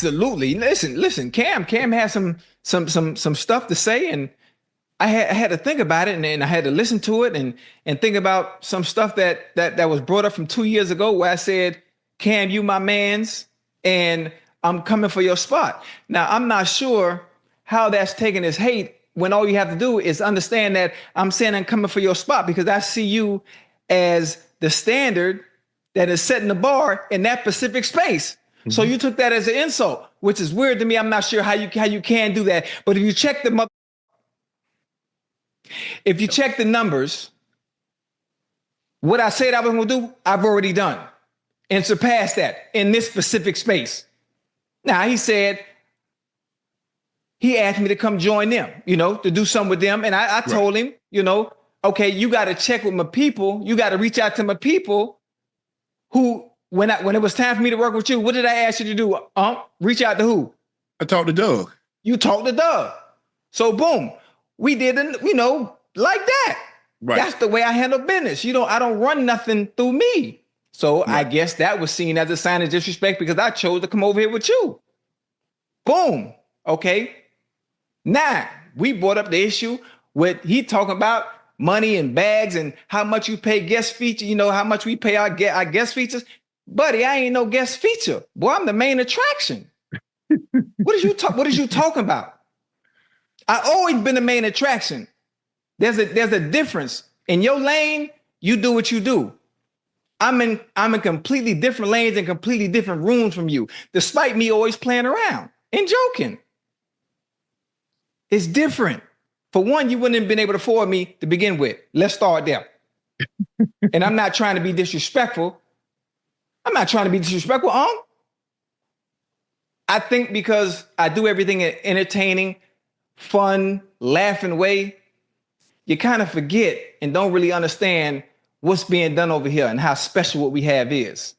absolutely. Listen. Cam has some stuff to say, and I had to think about it, and I had to listen to it, and think about some stuff that was brought up from 2 years ago, where I said, Cam, you my man's, and I'm coming for your spot. Now, I'm not sure how that's taken as hate, when all you have to do is understand that I'm saying I'm coming for your spot because I see you as the standard that is setting the bar in that specific space. Mm-hmm. So you took that as an insult, which is weird to me. I'm not sure how you can do that. But if you check the numbers, what I said I was going to do, I've already done and surpassed that in this specific space. Now, he asked me to come join them, to do something with them. And I told him, okay, you got to check with my people. You got to reach out to my people who, when it was time for me to work with you, what did I ask you to do? Reach out to who? I talked to Doug. You talked to Doug. So boom, we did, like that. Right. That's the way I handle business. I don't run nothing through me. So I guess that was seen as a sign of disrespect because I chose to come over here with you. Boom. Okay. Now we brought up the issue with he talking about money and bags and how much you pay guest feature, how much we pay our guest features. Buddy, I ain't no guest feature. Boy, I'm the main attraction. What is you talking about? I always been the main attraction. There's a difference. In your lane, you do what you do. I'm in completely different lanes and completely different rooms from you, despite me always playing around and joking. It's different. For one, you wouldn't have been able to afford me to begin with. Let's start there. And I'm not trying to be disrespectful. I think because I do everything in an entertaining, fun, laughing way, you kind of forget and don't really understand what's being done over here and how special what we have is.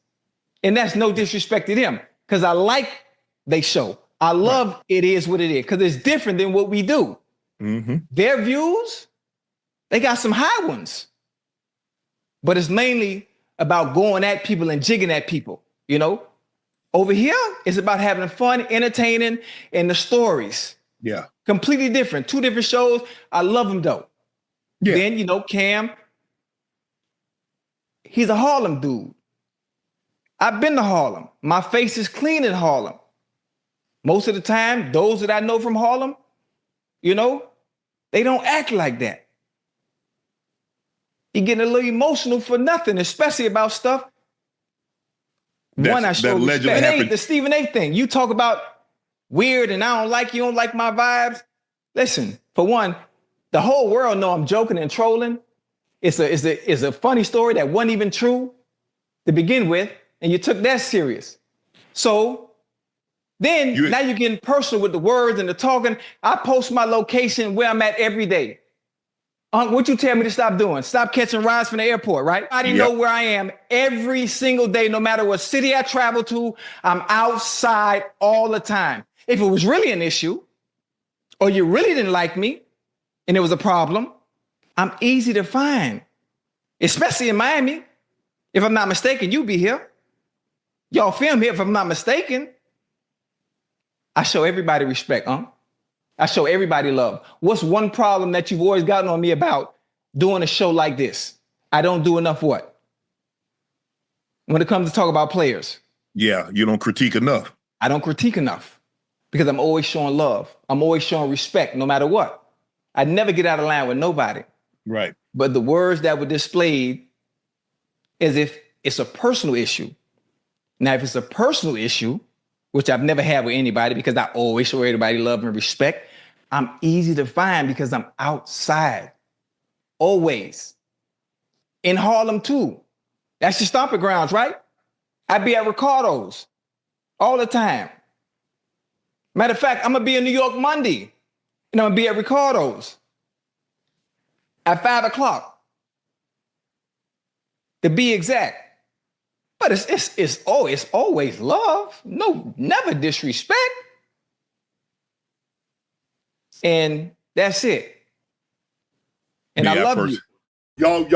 And that's no disrespect to them, because I like they show. I love It Is What It Is, because it's different than what we do. Mm-hmm. Their views, they got some high ones. But it's mainly about going at people and jigging at people, Over here, it's about having fun, entertaining, and the stories. Yeah. Completely different. Two different shows. I love them, though. Yeah. Then, Cam, he's a Harlem dude. I've been to Harlem. My face is clean in Harlem. Most of the time, those that I know from Harlem, they don't act like that. You're getting a little emotional for nothing, especially about stuff. One, I show respect. The Stephen A. thing. You talk about weird and I don't like you, don't like my vibes. Listen, for one, the whole world know I'm joking and trolling. It's a funny story that wasn't even true to begin with, and you took that serious. So then now you're getting personal with the words and the talking. I post my location where I'm at every day. What you tell me to stop doing? Stop catching rides from the airport, right? I didn't know where I am every single day, no matter what city I travel to. I'm outside all the time. If it was really an issue, or you really didn't like me, and it was a problem, I'm easy to find, especially in Miami. If I'm not mistaken, you be here. Y'all film here if I'm not mistaken. I show everybody respect, I show everybody love. What's one problem that you've always gotten on me about doing a show like this? I don't do enough what? When it comes to talk about players. Yeah, you don't critique enough. I don't critique enough because I'm always showing love. I'm always showing respect no matter what. I never get out of line with nobody. Right. But the words that were displayed as if it's a personal issue. Now, if it's a personal issue, which I've never had with anybody because I always show everybody love and respect, I'm easy to find because I'm outside. Always. In Harlem, too. That's your stomping grounds, right? I be at Ricardo's all the time. Matter of fact, I'm going to be in New York Monday, and I'm going to be at Ricardo's at 5 o'clock, to be exact. But it's always love. No, never disrespect. And that's it. And I love you. Yo,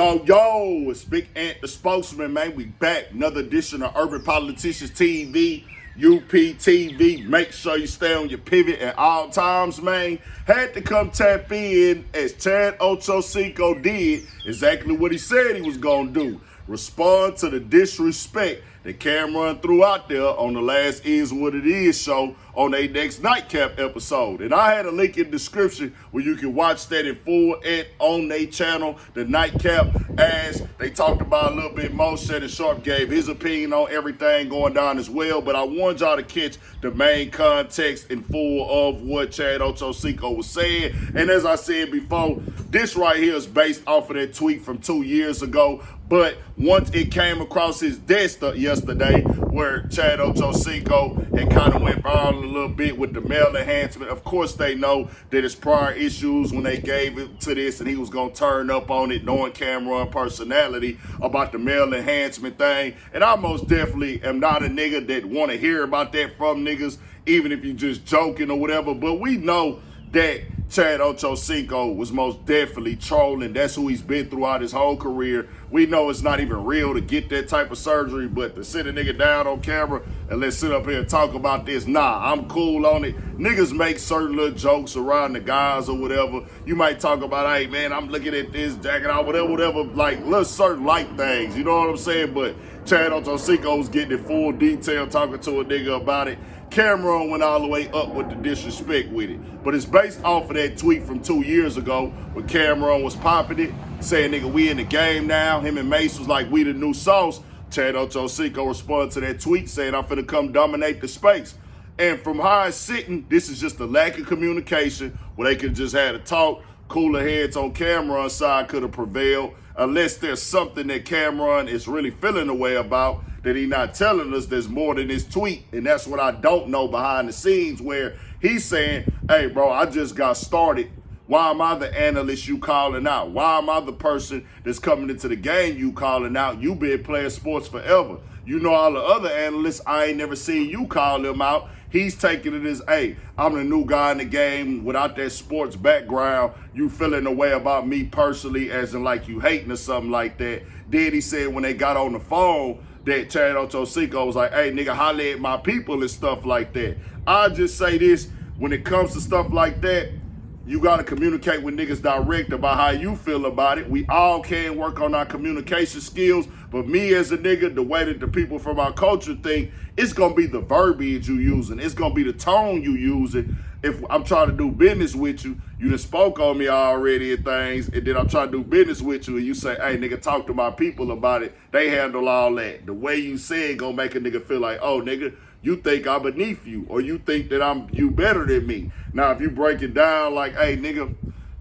it's Big Ant, the spokesman, man. We back. Another edition of Urban Politicians TV. UPTV. Make sure you stay on your pivot at all times, man. Had to come tap in as Chad Ochocinco did exactly what he said he was going to do. Respond to the disrespect that Cameron threw out there on the last Is What It Is show on their next Nightcap episode. And I had a link in the description where you can watch that in full on their channel, the Nightcap, as they talked about a little bit more. Shannon Sharpe gave his opinion on everything going down as well. But I wanted y'all to catch the main context in full of what Chad Ochocinco was saying. And as I said before, this right here is based off of that tweet from 2 years ago. But once it came across his desk yesterday, where Chad Ochocinco had kind of went viral a little bit with the male enhancement. Of course, they know that his prior issues when they gave it to this and he was going to turn up on it, knowing Cameron personality about the male enhancement thing. And I most definitely am not a nigga that want to hear about that from niggas, even if you just joking or whatever. But we know that Chad Ochocinco was most definitely trolling. That's who he's been throughout his whole career. We know it's not even real to get that type of surgery, but to sit a nigga down on camera and let's sit up here and talk about this, nah, I'm cool on it. Niggas make certain little jokes around the guys or whatever. You might talk about, hey man, I'm looking at this jacket out, whatever, like little certain light things, you know what I'm saying? But Chad Ochocinco was getting in full detail, talking to a nigga about it. Cameron went all the way up with the disrespect with it. But it's based off of that tweet from 2 years ago when Cameron was popping it, saying, nigga, we in the game now. Him and Mase was like, we the new sauce. Chad Ochocinco responded to that tweet saying, I'm finna come dominate the space. And from how it's sitting, this is just a lack of communication where they could just have a talk. Cooler heads on Cameron's side could have prevailed, unless there's something that Cameron is really feeling the way about that he not telling us. There's more than his tweet. And that's what I don't know behind the scenes, where he's saying, hey, bro, I just got started. Why am I the analyst you calling out? Why am I the person that's coming into the game you calling out? You been playing sports forever. You know all the other analysts, I ain't never seen you call them out. He's taking it as, hey, I'm the new guy in the game without that sports background. You feeling a way about me personally, as in like you hating or something like that. Then he said when they got on the phone that Chad Ochocinco was like, hey, nigga, holla at my people and stuff like that. I just say this, when it comes to stuff like that, you got to communicate with niggas direct about how you feel about it. We all can work on our communication skills, but me as a nigga, the way that the people from our culture think, it's going to be the verbiage you using. It's going to be the tone you using. If I'm trying to do business with you, you done spoke on me already and things, and then I'm trying to do business with you, and you say, hey, nigga, talk to my people about it. They handle all that. The way you say it going to make a nigga feel like, oh, nigga, you think I'm beneath you, or you think that you better than me. Now, if you break it down like, hey, nigga,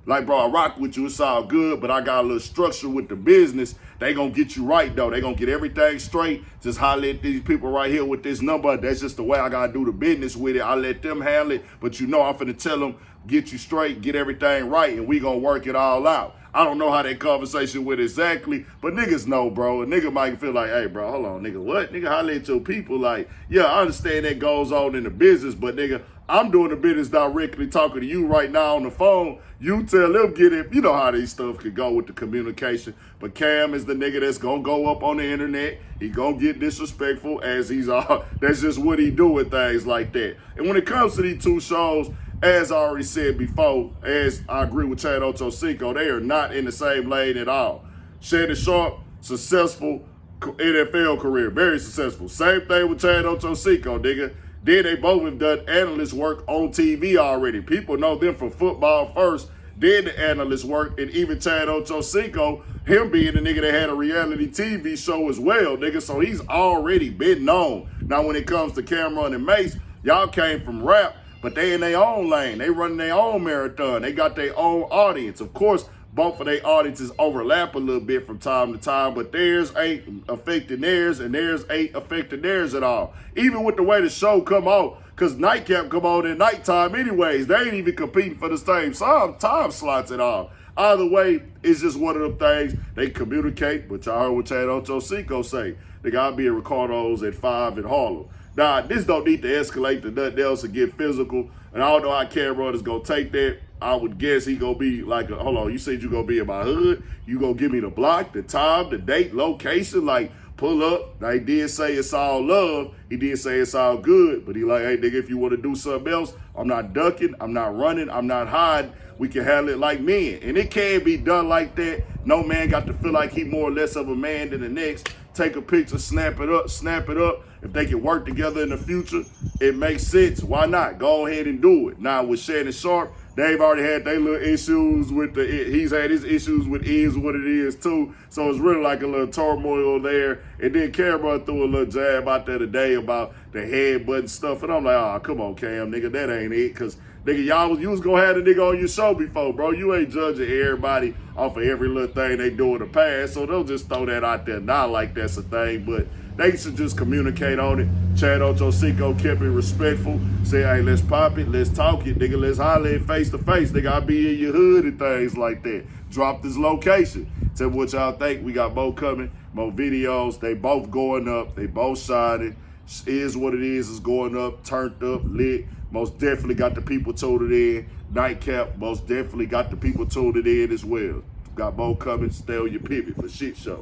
like, bro, I rock with you, it's all good, but I got a little structure with the business, they gonna get you right, though. They gonna get everything straight. Just holler at these people right here with this number. That's just the way I gotta do the business with it. I let them handle it, but you know I'm finna tell them, get you straight, get everything right, and we gonna work it all out. I don't know how that conversation went exactly, but niggas know, bro. A nigga might feel like, hey, bro, hold on, nigga, what? Nigga, holler at your people. Like, yeah, I understand that goes on in the business, but nigga, I'm doing the business directly talking to you right now on the phone. You tell them, get it. You know how these stuff could go with the communication. But Cam is the nigga that's going to go up on the internet. He going to get disrespectful as he's all. That's just what he do with things like that. And when it comes to these two shows, as I already said before, as I agree with Chad Ochocinco, they are not in the same lane at all. Shannon Sharpe, successful NFL career, very successful. Same thing with Chad Ochocinco, nigga. Then they both have done analyst work on TV already. People know them from football first, then the analyst work, and even Chad Ochocinco, him being the nigga that had a reality TV show as well, nigga, so he's already been known. Now, when it comes to Cameron and Mase, y'all came from rap, but they in their own lane. They running their own marathon. They got their own audience. Of course, both of their audiences overlap a little bit from time to time, but theirs ain't affecting theirs, and theirs ain't affecting theirs at all. Even with the way the show come out, because Nightcap come on at nighttime anyways. They ain't even competing for the same time slots at all. Either way, it's just one of them things. They communicate, but y'all heard what Chad Ochocinco say. They got to be at Ricardo's at 5 in Harlem. Now, this don't need to escalate to nothing else and get physical. And I don't know how Cameron is going to take that. I would guess he going to be like, hold on, you said you going to be in my hood? You going to give me the block, the time, the date, location? Like, pull up. Now, he did say it's all love. He did say it's all good. But he like, hey, nigga, if you want to do something else, I'm not ducking. I'm not running. I'm not hiding. We can handle it like men. And it can be done like that. No man got to feel like he more or less of a man than the next. Take a picture, snap it up. If they can work together in the future, it makes sense. Why not? Go ahead and do it. Now, with Shannon Sharpe, they've already had their little issues with he's had his issues with is what it is too. So it's really like a little turmoil there. And then Cameron threw a little jab out there today about the headbutt stuff. And I'm like, oh, come on, Cam, nigga, that ain't it. Cause nigga, you was gonna have a nigga on your show before, bro. You ain't judging everybody off of every little thing they do in the past. So they'll just throw that out there. Not like that's a thing, but they should just communicate on it. Chad Ochocinco kept it respectful. Say, hey, let's pop it. Let's talk it, nigga. Let's holler it face to face. Nigga, I'll be in your hood and things like that. Drop this location. Tell me what y'all think. We got more coming, more videos. They both going up. They both shining. Is what it is. It's going up, turned up, lit. Most definitely got the people tuned in. Nightcap, most definitely got the people tuned in as well. Got more coming. Stay on your pivot for shit show.